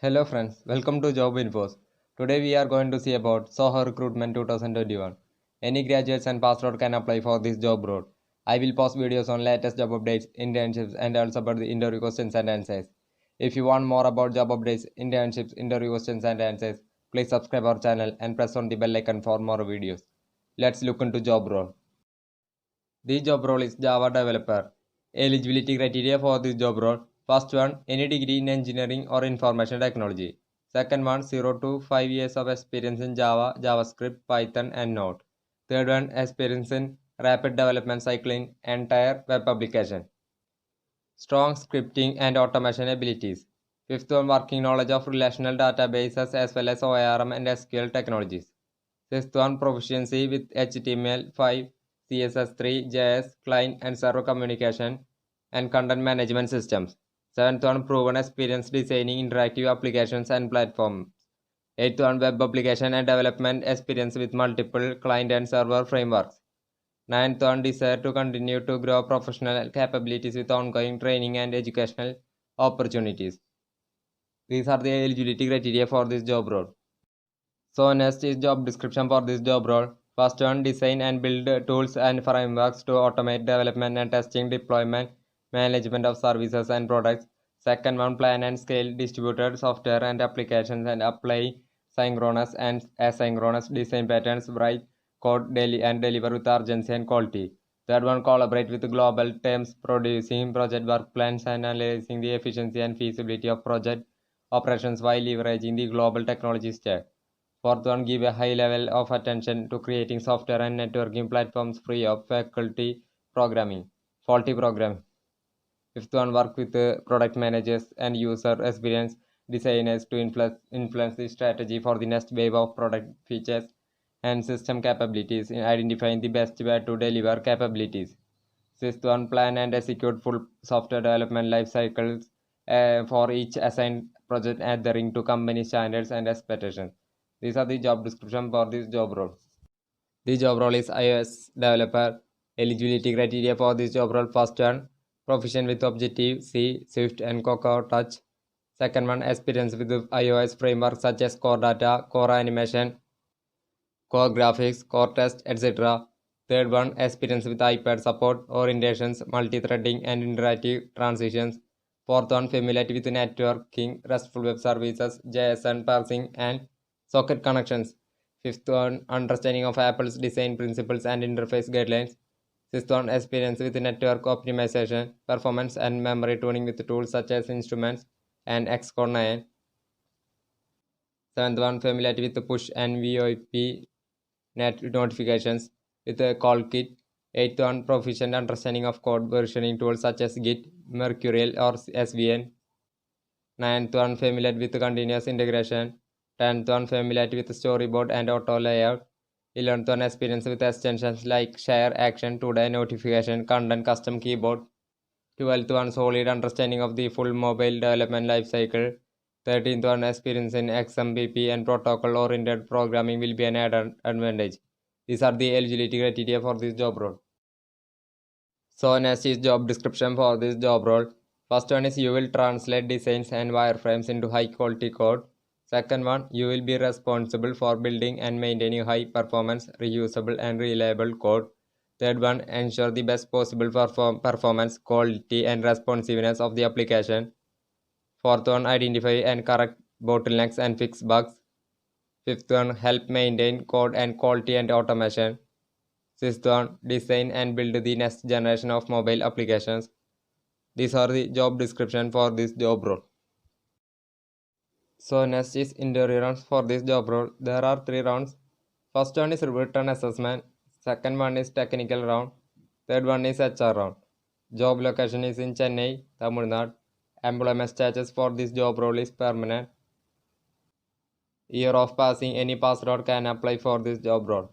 Hello friends, welcome to Job Infos. Today we are going to see about Soho Recruitment 2021. Any graduates and passed out can apply for this job role. I will post videos on latest job updates, internships and also about the interview questions and answers. If you want more about job updates, internships, interview questions and answers, please subscribe our channel and press on the bell icon for more videos. Let's look into job role. The job role is Java developer. Eligibility criteria for this job role. First one, any degree in engineering or information technology. Second one, 0 to 5 years of experience in Java, JavaScript, Python and Node. Third one, experience in rapid development cycling, entire web application. Strong scripting and automation abilities. Fifth one, working knowledge of relational databases as well as ORM and SQL technologies. Sixth one, proficiency with HTML5, CSS3, JS, client and server communication, and content management systems. Seventh one, proven experience designing interactive applications and platforms. Eighth one, web application and development experience with multiple client and server frameworks. Ninth one, desire to continue to grow professional capabilities with ongoing training and educational opportunities. These are the eligibility criteria for this job role. So next is job description for this job role. First one, design and build tools and frameworks to automate development and testing, deployment, management of services and products. Second one, plan and scale distributed software and applications and apply synchronous and asynchronous design patterns, write code daily and deliver with urgency and quality. Third one, collaborate with global teams, producing project work plans and analyzing the efficiency and feasibility of project operations while leveraging the global technology stack. Fourth one, give a high level of attention to creating software and networking platforms free of faulty programming. Fifth one, work with product managers and user experience designers to influence the strategy for the next wave of product features and system capabilities in identifying the best way to deliver capabilities. Sixth one, plan and execute full software development life cycles for each assigned project adhering to company standards and expectations. These are the job description for this job role. The job role is iOS developer. Eligibility criteria for this job role. First one, proficient with Objective-C, Swift and Cocoa Touch. Second one, experience with iOS frameworks such as Core Data, Core Animation, Core Graphics, Core Test, etc. Third one, experience with iPad support, orientations, multi-threading and interactive transitions. Fourth one, familiarity with networking, RESTful web services, JSON parsing and socket connections. Fifth one, understanding of Apple's design principles and interface guidelines. Sixth one, experience with network optimization, performance and memory tuning with tools such as Instruments and Xcode 9. Seventh one, familiarity with the push and VoIP net notifications with a call kit. Eighth one, proficient understanding of code versioning tools such as Git, Mercurial or SVN. Ninth one, familiar with continuous integration. 10th one, familiarity with storyboard and auto layout. 11th one, experience with extensions like share, action, today, notification, content, custom keyboard. 12th one, solid understanding of the full mobile development lifecycle. 13th one, experience in XMPP and protocol oriented programming will be an added advantage. These are the eligibility criteria for this job role. So next is job description for this job role. First one is you will translate designs and wireframes into high quality code. Second one, you will be responsible for building and maintaining high performance, reusable and reliable code. Third one, ensure the best possible performance, quality and responsiveness of the application. Fourth one, identify and correct bottlenecks and fix bugs. Fifth one, help maintain code and quality and automation. Sixth one, design and build the next generation of mobile applications. These are the job description for this job role. So next is interview rounds for this job role. There are 3 rounds. First one is written assessment. Second one is technical round. Third one is HR round. Job location is in Chennai, Tamil Nadu. Employment status for this job role is permanent. Year of passing, any pass route can apply for this job role.